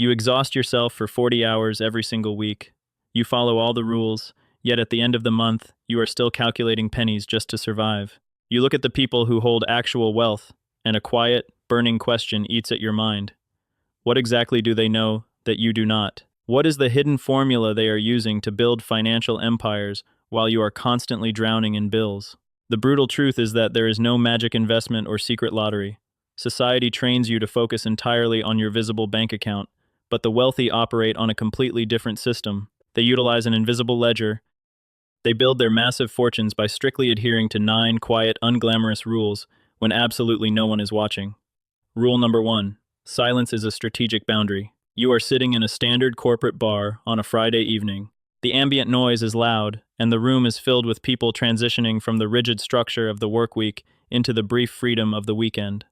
You exhaust yourself for 40 hours every single week. You follow all the rules, yet at the end of the month, you are still calculating pennies just to survive. You look at the people who hold actual wealth, and a quiet, burning question eats at your mind. What exactly do they know that you do not? What is the hidden formula they are using to build financial empires while you are constantly drowning in bills? The brutal truth is that there is no magic investment or secret lottery. Society trains you to focus entirely on your visible bank account, but the wealthy operate on a completely different system. They utilize an invisible ledger. They build their massive fortunes by strictly adhering to 9 quiet, unglamorous rules when absolutely no one is watching. Rule number 1. Silence is a strategic boundary. You are sitting in a standard corporate bar on a Friday evening. The ambient noise is loud, and the room is filled with people transitioning from the rigid structure of the work week into the brief freedom of the weekend.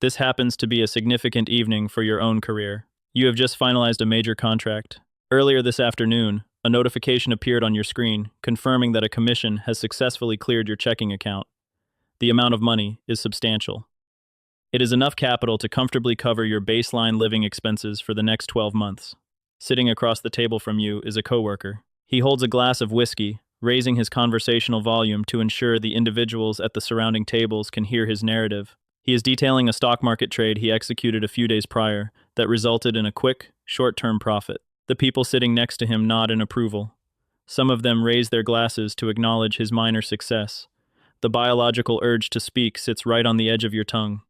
This happens to be a significant evening for your own career. You have just finalized a major contract. Earlier this afternoon, a notification appeared on your screen confirming that a commission has successfully cleared your checking account. The amount of money is substantial. It is enough capital to comfortably cover your baseline living expenses for the next 12 months. Sitting across the table from you is a coworker. He holds a glass of whiskey, raising his conversational volume to ensure the individuals at the surrounding tables can hear his narrative. He is detailing a stock market trade he executed a few days prior that resulted in a quick, short-term profit. The people sitting next to him nod in approval. Some of them raise their glasses to acknowledge his minor success. The biological urge to speak sits right on the edge of your tongue.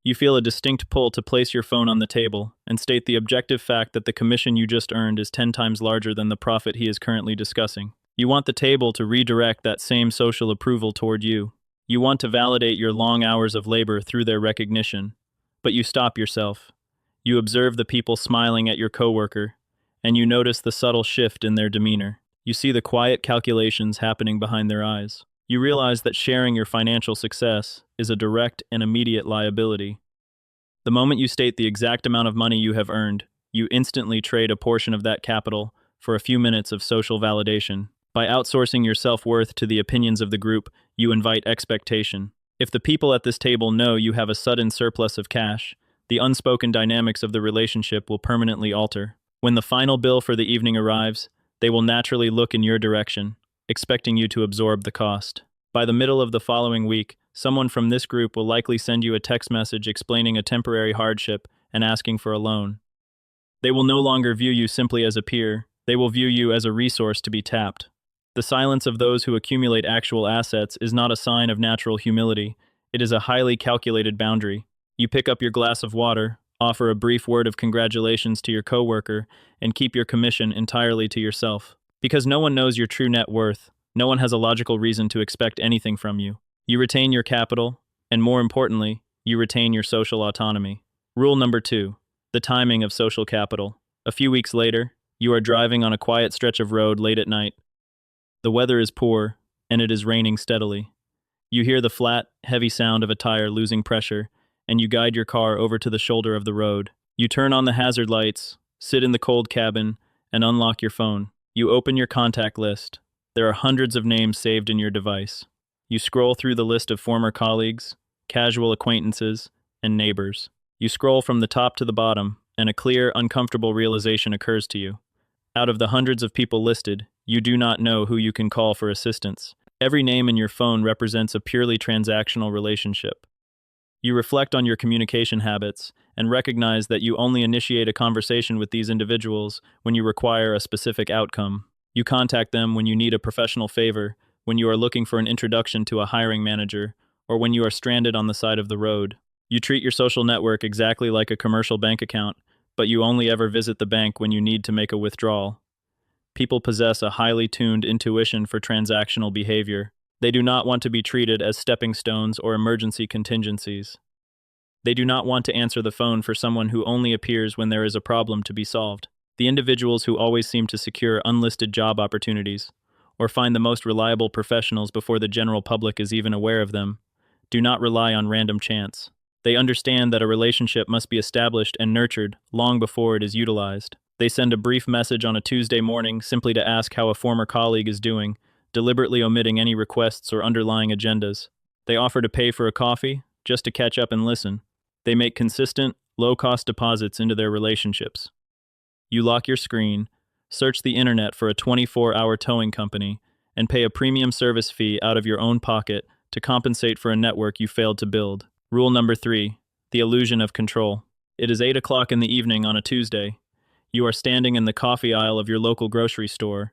You feel a distinct pull to place your phone on the table and state the objective fact that the commission you just earned is 10 times larger than the profit he is currently discussing. You want the table to redirect that same social approval toward you. You want to validate your long hours of labor through their recognition, but you stop yourself. You observe the people smiling at your coworker, and you notice the subtle shift in their demeanor. You see the quiet calculations happening behind their eyes. You realize that sharing your financial success is a direct and immediate liability. The moment you state the exact amount of money you have earned, you instantly trade a portion of that capital for a few minutes of social validation. By outsourcing your self-worth to the opinions of the group, you invite expectation. If the people at this table know you have a sudden surplus of cash, the unspoken dynamics of the relationship will permanently alter. When the final bill for the evening arrives, they will naturally look in your direction, expecting you to absorb the cost. By the middle of the following week, someone from this group will likely send you a text message explaining a temporary hardship and asking for a loan. They will no longer view you simply as a peer, they will view you as a resource to be tapped. The silence of those who accumulate actual assets is not a sign of natural humility, it is a highly calculated boundary. You pick up your glass of water, offer a brief word of congratulations to your coworker, and keep your commission entirely to yourself. Because no one knows your true net worth, no one has a logical reason to expect anything from you. You retain your capital, and more importantly, you retain your social autonomy. Rule number 2, the timing of social capital. A few weeks later, you are driving on a quiet stretch of road late at night. The weather is poor, and it is raining steadily. You hear the flat, heavy sound of a tire losing pressure, and you guide your car over to the shoulder of the road. You turn on the hazard lights, sit in the cold cabin, and unlock your phone. You open your contact list. There are hundreds of names saved in your device. You scroll through the list of former colleagues, casual acquaintances, and neighbors. You scroll from the top to the bottom, and a clear, uncomfortable realization occurs to you. Out of the hundreds of people listed, you do not know who you can call for assistance. Every name in your phone represents a purely transactional relationship. You reflect on your communication habits and recognize that you only initiate a conversation with these individuals when you require a specific outcome. You contact them when you need a professional favor, when you are looking for an introduction to a hiring manager, or when you are stranded on the side of the road. You treat your social network exactly like a commercial bank account, but you only ever visit the bank when you need to make a withdrawal. People possess a highly tuned intuition for transactional behavior. They do not want to be treated as stepping stones or emergency contingencies. They do not want to answer the phone for someone who only appears when there is a problem to be solved. The individuals who always seem to secure unlisted job opportunities, or find the most reliable professionals before the general public is even aware of them, do not rely on random chance. They understand that a relationship must be established and nurtured long before it is utilized. They send a brief message on a Tuesday morning simply to ask how a former colleague is doing, deliberately omitting any requests or underlying agendas. They offer to pay for a coffee, just to catch up and listen. They make consistent, low-cost deposits into their relationships. You lock your screen, search the internet for a 24-hour towing company, and pay a premium service fee out of your own pocket to compensate for a network you failed to build. Rule number 3, the illusion of control. It is 8 o'clock in the evening on a Tuesday. You are standing in the coffee aisle of your local grocery store.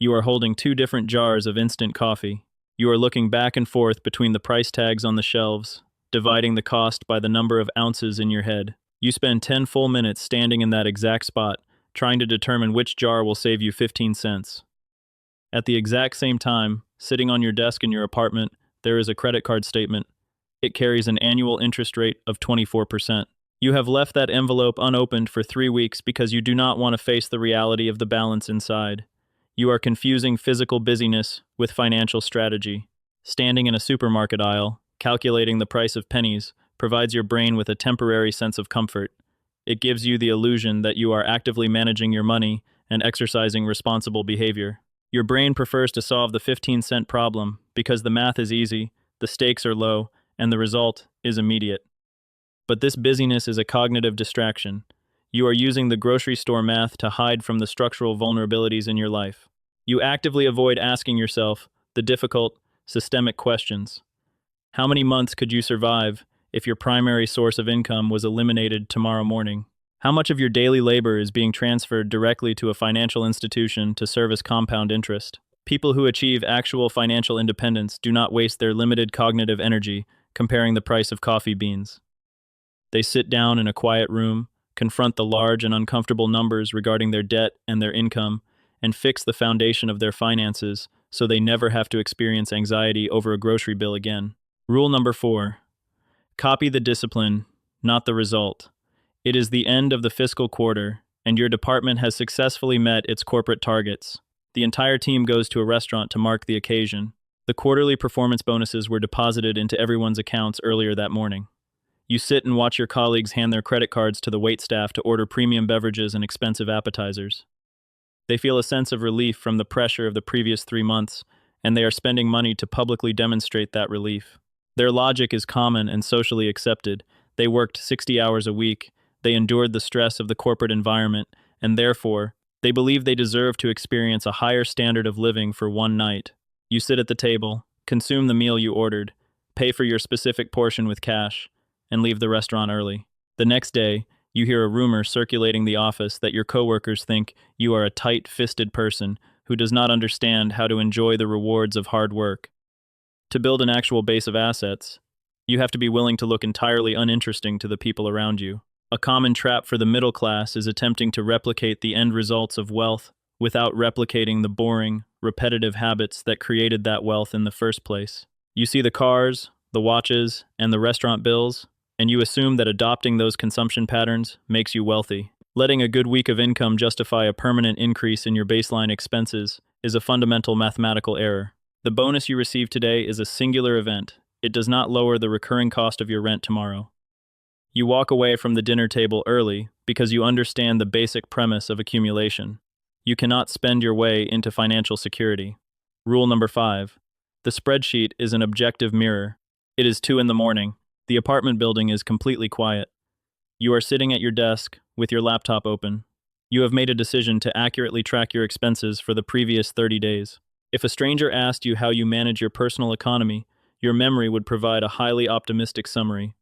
You are holding 2 different jars of instant coffee. You are looking back and forth between the price tags on the shelves, dividing the cost by the number of ounces in your head. You spend 10 full minutes standing in that exact spot, trying to determine which jar will save you 15 cents. At the exact same time, sitting on your desk in your apartment, there is a credit card statement. It carries an annual interest rate of 24%. You have left that envelope unopened for 3 weeks because you do not want to face the reality of the balance inside. You are confusing physical busyness with financial strategy. Standing in a supermarket aisle, calculating the price of pennies, provides your brain with a temporary sense of comfort. It gives you the illusion that you are actively managing your money and exercising responsible behavior. Your brain prefers to solve the 15-cent problem because the math is easy, the stakes are low, and the result is immediate. But this busyness is a cognitive distraction. You are using the grocery store math to hide from the structural vulnerabilities in your life. You actively avoid asking yourself the difficult, systemic questions. How many months could you survive if your primary source of income was eliminated tomorrow morning? How much of your daily labor is being transferred directly to a financial institution to service compound interest? People who achieve actual financial independence do not waste their limited cognitive energy comparing the price of coffee beans. They sit down in a quiet room, confront the large and uncomfortable numbers regarding their debt and their income, and fix the foundation of their finances so they never have to experience anxiety over a grocery bill again. Rule number 4. Copy the discipline, not the result. It is the end of the fiscal quarter, and your department has successfully met its corporate targets. The entire team goes to a restaurant to mark the occasion. The quarterly performance bonuses were deposited into everyone's accounts earlier that morning. You sit and watch your colleagues hand their credit cards to the waitstaff to order premium beverages and expensive appetizers. They feel a sense of relief from the pressure of the previous 3 months, and they are spending money to publicly demonstrate that relief. Their logic is common and socially accepted. They worked 60 hours a week, they endured the stress of the corporate environment, and therefore, they believe they deserve to experience a higher standard of living for one night. You sit at the table, consume the meal you ordered, pay for your specific portion with cash, and leave the restaurant early. The next day, you hear a rumor circulating the office that your coworkers think you are a tight-fisted person who does not understand how to enjoy the rewards of hard work. To build an actual base of assets, you have to be willing to look entirely uninteresting to the people around you. A common trap for the middle class is attempting to replicate the end results of wealth without replicating the boring, repetitive habits that created that wealth in the first place. You see the cars, the watches, and the restaurant bills, and you assume that adopting those consumption patterns makes you wealthy. Letting a good week of income justify a permanent increase in your baseline expenses is a fundamental mathematical error. The bonus you receive today is a singular event. It does not lower the recurring cost of your rent tomorrow. You walk away from the dinner table early because you understand the basic premise of accumulation. You cannot spend your way into financial security. Rule number 5. The spreadsheet is an objective mirror. It is 2 in the morning. The apartment building is completely quiet. You are sitting at your desk with your laptop open. You have made a decision to accurately track your expenses for the previous 30 days. If a stranger asked you how you manage your personal economy, your memory would provide a highly optimistic summary.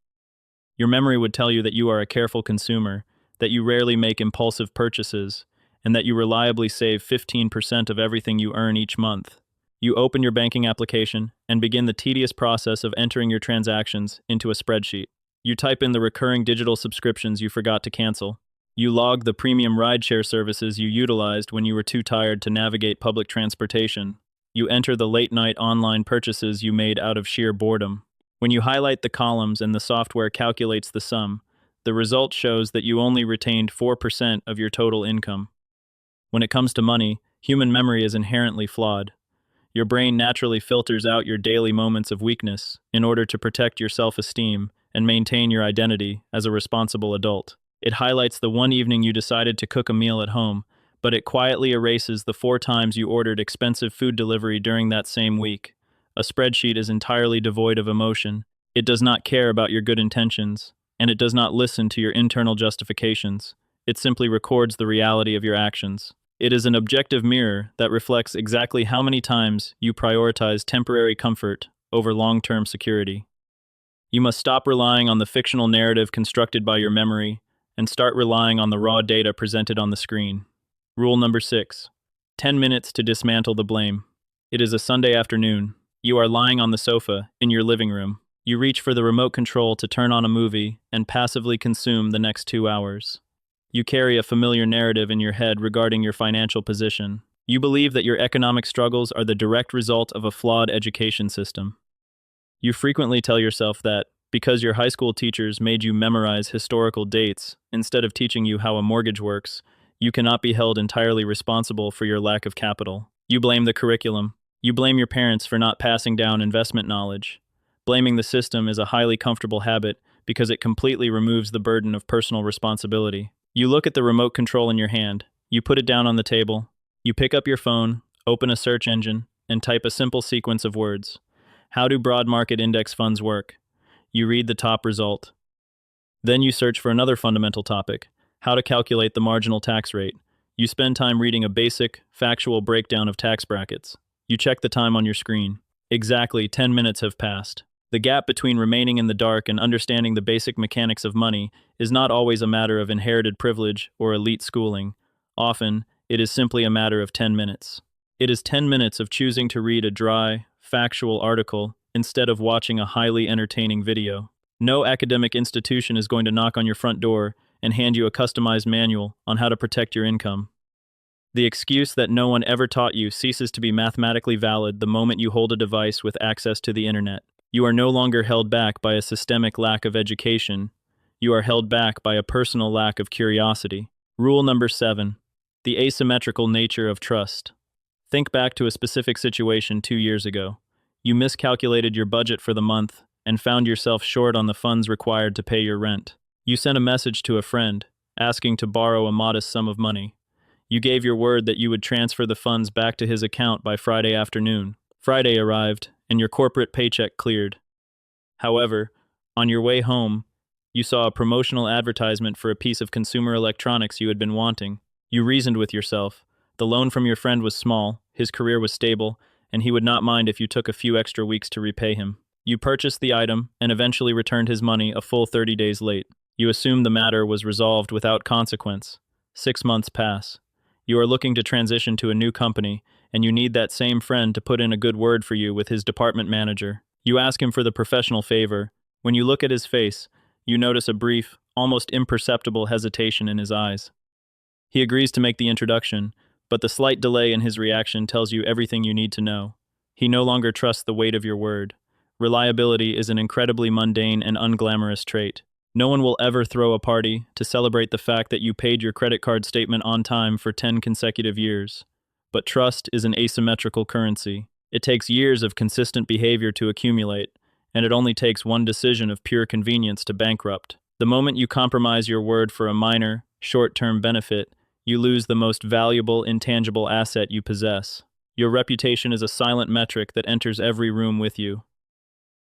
Your memory would tell you that you are a careful consumer, that you rarely make impulsive purchases, and that you reliably save 15% of everything you earn each month. You open your banking application and begin the tedious process of entering your transactions into a spreadsheet. You type in the recurring digital subscriptions you forgot to cancel. You log the premium rideshare services you utilized when you were too tired to navigate public transportation. You enter the late-night online purchases you made out of sheer boredom. When you highlight the columns and the software calculates the sum, the result shows that you only retained 4% of your total income. When it comes to money, human memory is inherently flawed. Your brain naturally filters out your daily moments of weakness in order to protect your self-esteem and maintain your identity as a responsible adult. It highlights the one evening you decided to cook a meal at home, but it quietly erases the 4 times you ordered expensive food delivery during that same week. A spreadsheet is entirely devoid of emotion. It does not care about your good intentions, and it does not listen to your internal justifications. it simply records the reality of your actions. It is an objective mirror that reflects exactly how many times you prioritize temporary comfort over long-term security. You must stop relying on the fictional narrative constructed by your memory and start relying on the raw data presented on the screen. Rule number 6. 10 minutes to dismantle the blame. It is a Sunday afternoon. You are lying on the sofa in your living room. You reach for the remote control to turn on a movie and passively consume the next 2 hours. You carry a familiar narrative in your head regarding your financial position. You believe that your economic struggles are the direct result of a flawed education system. You frequently tell yourself that, because your high school teachers made you memorize historical dates instead of teaching you how a mortgage works, you cannot be held entirely responsible for your lack of capital. You blame the curriculum. You blame your parents for not passing down investment knowledge. Blaming the system is a highly comfortable habit because it completely removes the burden of personal responsibility. You look at the remote control in your hand. You put it down on the table. You pick up your phone, open a search engine, and type a simple sequence of words. How do broad market index funds work? You read the top result. Then you search for another fundamental topic, how to calculate the marginal tax rate. You spend time reading a basic, factual breakdown of tax brackets. You check the time on your screen. Exactly 10 minutes have passed. The gap between remaining in the dark and understanding the basic mechanics of money is not always a matter of inherited privilege or elite schooling. Often, it is simply a matter of 10 minutes. It is 10 minutes of choosing to read a dry, factual article instead of watching a highly entertaining video. No academic institution is going to knock on your front door and hand you a customized manual on how to protect your income. The excuse that no one ever taught you ceases to be mathematically valid the moment you hold a device with access to the internet. You are no longer held back by a systemic lack of education. You are held back by a personal lack of curiosity. Rule number 7. The asymmetrical nature of trust. Think back to a specific situation 2 years ago. You miscalculated your budget for the month and found yourself short on the funds required to pay your rent. You sent a message to a friend, asking to borrow a modest sum of money. You gave your word that you would transfer the funds back to his account by Friday afternoon. Friday arrived, and your corporate paycheck cleared. However, on your way home, you saw a promotional advertisement for a piece of consumer electronics you had been wanting. You reasoned with yourself. The loan from your friend was small, his career was stable, and he would not mind if you took a few extra weeks to repay him. You purchased the item and eventually returned his money a full 30 days late. You assumed the matter was resolved without consequence. 6 months pass. You are looking to transition to a new company, and you need that same friend to put in a good word for you with his department manager. You ask him for the professional favor. When you look at his face, you notice a brief, almost imperceptible hesitation in his eyes. He agrees to make the introduction, but the slight delay in his reaction tells you everything you need to know. He no longer trusts the weight of your word. Reliability is an incredibly mundane and unglamorous trait. No one will ever throw a party to celebrate the fact that you paid your credit card statement on time for 10 consecutive years. But trust is an asymmetrical currency. It takes years of consistent behavior to accumulate, and it only takes one decision of pure convenience to bankrupt. The moment you compromise your word for a minor, short-term benefit, you lose the most valuable, intangible asset you possess. Your reputation is a silent metric that enters every room with you.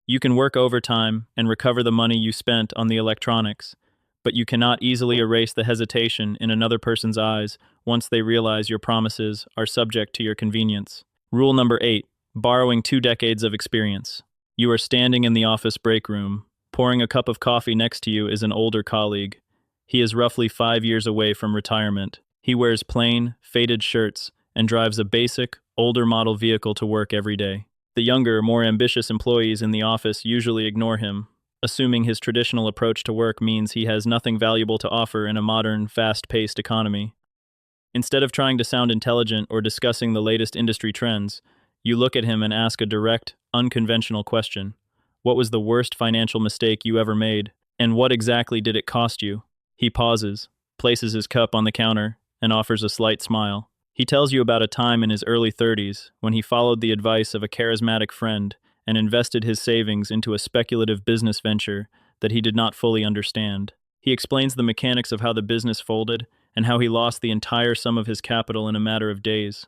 You can work overtime and recover the money you spent on the electronics, but you cannot easily erase the hesitation in another person's eyes once they realize your promises are subject to your convenience. Rule number 8. Borrowing 2 decades of experience. You are standing in the office break room. Pouring a cup of coffee next to you is an older colleague. He is roughly 5 years away from retirement. He wears plain, faded shirts and drives a basic, older model vehicle to work every day. The younger, more ambitious employees in the office usually ignore him, assuming his traditional approach to work means he has nothing valuable to offer in a modern, fast-paced economy. Instead of trying to sound intelligent or discussing the latest industry trends, you look at him and ask a direct, unconventional question. What was the worst financial mistake you ever made, and what exactly did it cost you? He pauses, places his cup on the counter, and offers a slight smile. He tells you about a time in his early 30s when he followed the advice of a charismatic friend and invested his savings into a speculative business venture that he did not fully understand. He explains the mechanics of how the business folded and how he lost the entire sum of his capital in a matter of days.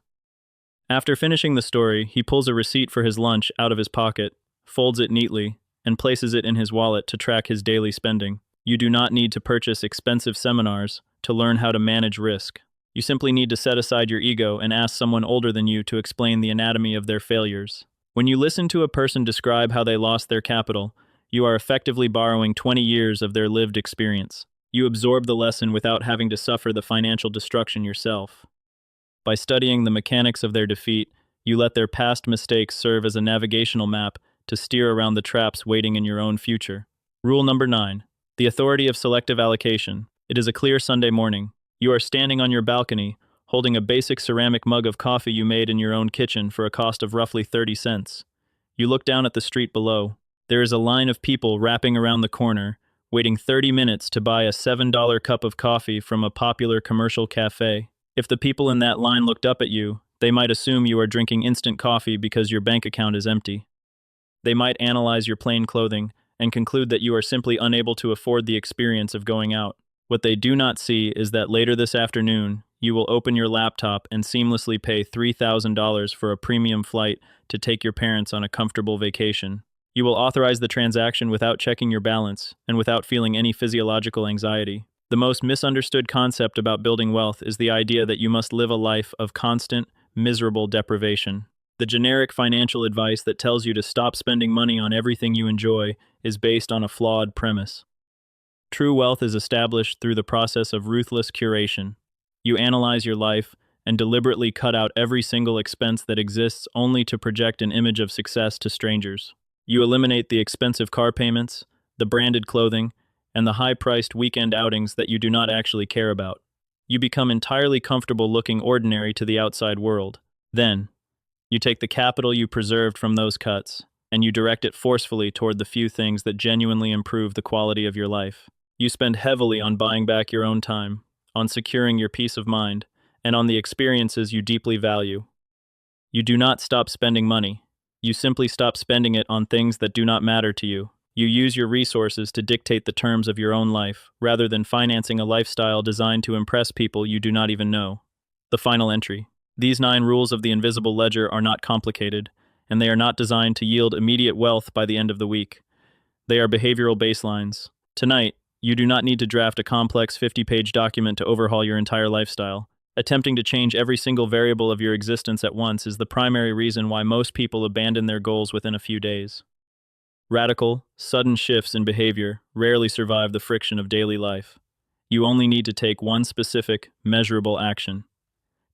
After finishing the story, he pulls a receipt for his lunch out of his pocket, folds it neatly, and places it in his wallet to track his daily spending. You do not need to purchase expensive seminars to learn how to manage risk. You simply need to set aside your ego and ask someone older than you to explain the anatomy of their failures. When you listen to a person describe how they lost their capital, you are effectively borrowing 20 years of their lived experience. You absorb the lesson without having to suffer the financial destruction yourself. By studying the mechanics of their defeat, you let their past mistakes serve as a navigational map to steer around the traps waiting in your own future. Rule number 9. The authority of selective allocation. It is a clear Sunday morning. You are standing on your balcony, holding a basic ceramic mug of coffee you made in your own kitchen for a cost of roughly 30 cents. You look down at the street below. There is a line of people wrapping around the corner, waiting 30 minutes to buy a $7 cup of coffee from a popular commercial cafe. If the people in that line looked up at you, they might assume you are drinking instant coffee because your bank account is empty. They might analyze your plain clothing and conclude that you are simply unable to afford the experience of going out. What they do not see is that later this afternoon, you will open your laptop and seamlessly pay $3,000 for a premium flight to take your parents on a comfortable vacation. You will authorize the transaction without checking your balance and without feeling any physiological anxiety. The most misunderstood concept about building wealth is the idea that you must live a life of constant, miserable deprivation. The generic financial advice that tells you to stop spending money on everything you enjoy is based on a flawed premise. True wealth is established through the process of ruthless curation. You analyze your life and deliberately cut out every single expense that exists only to project an image of success to strangers. You eliminate the expensive car payments, the branded clothing, and the high-priced weekend outings that you do not actually care about. You become entirely comfortable looking ordinary to the outside world. Then, you take the capital you preserved from those cuts, and you direct it forcefully toward the few things that genuinely improve the quality of your life. You spend heavily on buying back your own time, on securing your peace of mind, and on the experiences you deeply value. You do not stop spending money. You simply stop spending it on things that do not matter to you. You use your resources to dictate the terms of your own life, rather than financing a lifestyle designed to impress people you do not even know. The final entry. These 9 rules of the invisible ledger are not complicated, and they are not designed to yield immediate wealth by the end of the week. They are behavioral baselines. Tonight, you do not need to draft a complex 50-page document to overhaul your entire lifestyle. Attempting to change every single variable of your existence at once is the primary reason why most people abandon their goals within a few days. Radical, sudden shifts in behavior rarely survive the friction of daily life. You only need to take one specific, measurable action.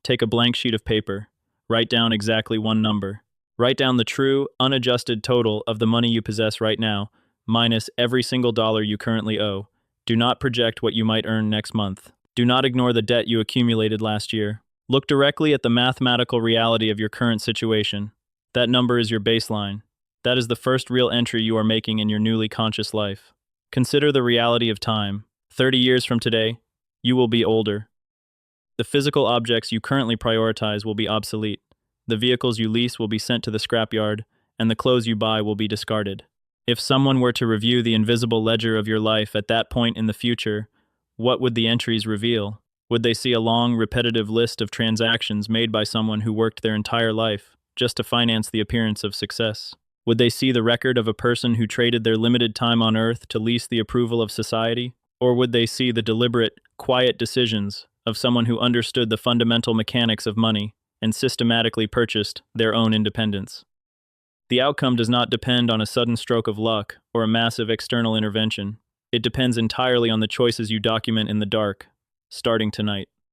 Take a blank sheet of paper. Write down exactly one number. Write down the true, unadjusted total of the money you possess right now, minus every single dollar you currently owe. Do not project what you might earn next month. Do not ignore the debt you accumulated last year. Look directly at the mathematical reality of your current situation. That number is your baseline. That is the first real entry you are making in your newly conscious life. Consider the reality of time. 30 years from today, you will be older. The physical objects you currently prioritize will be obsolete. The vehicles you lease will be sent to the scrapyard, and the clothes you buy will be discarded. If someone were to review the invisible ledger of your life at that point in the future, what would the entries reveal? Would they see a long, repetitive list of transactions made by someone who worked their entire life just to finance the appearance of success? Would they see the record of a person who traded their limited time on Earth to lease the approval of society? Or would they see the deliberate, quiet decisions of someone who understood the fundamental mechanics of money and systematically purchased their own independence? The outcome does not depend on a sudden stroke of luck or a massive external intervention. It depends entirely on the choices you document in the dark, starting tonight.